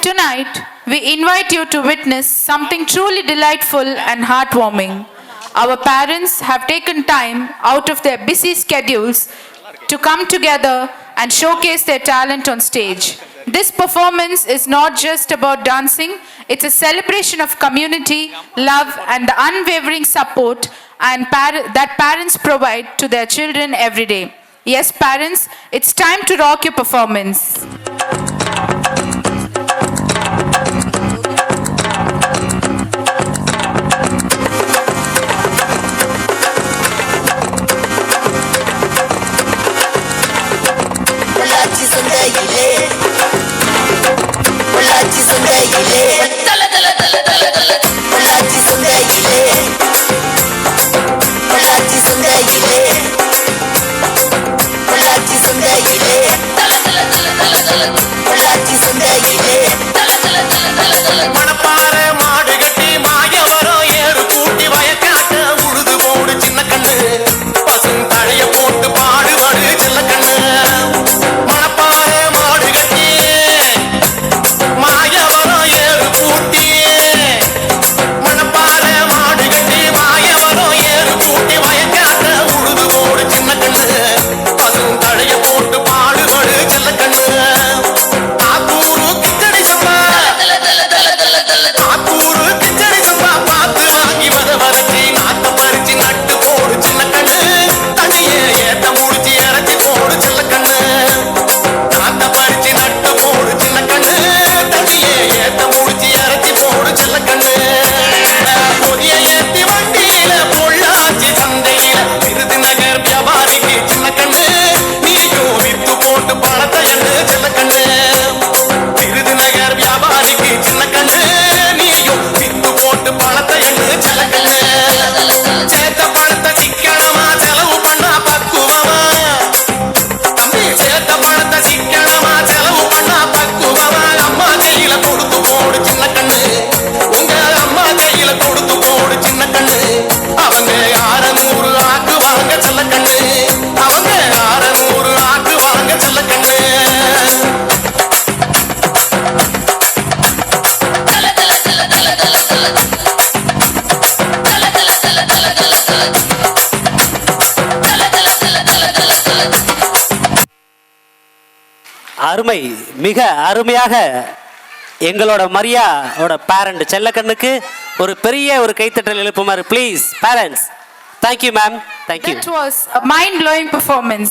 Tonight, we invite you to witness something truly delightful and heartwarming. Our parents have taken time out of their busy schedules to come together and showcase their talent on stage. This performance is not just about dancing, it's a celebration of community, love, and the unwavering support that parents provide to their children every day. Yes, parents, it's time to rock your performance. அருமை, மிக அருமையாக எங்களோட மரியாவோட parent செல்லக்கண்ணுக்கு ஒரு பெரிய ஒரு கைத்தட்டல் எழுப்புமாறு please parents. Thank you ma'am. Thank you. That was a mind-blowing performance.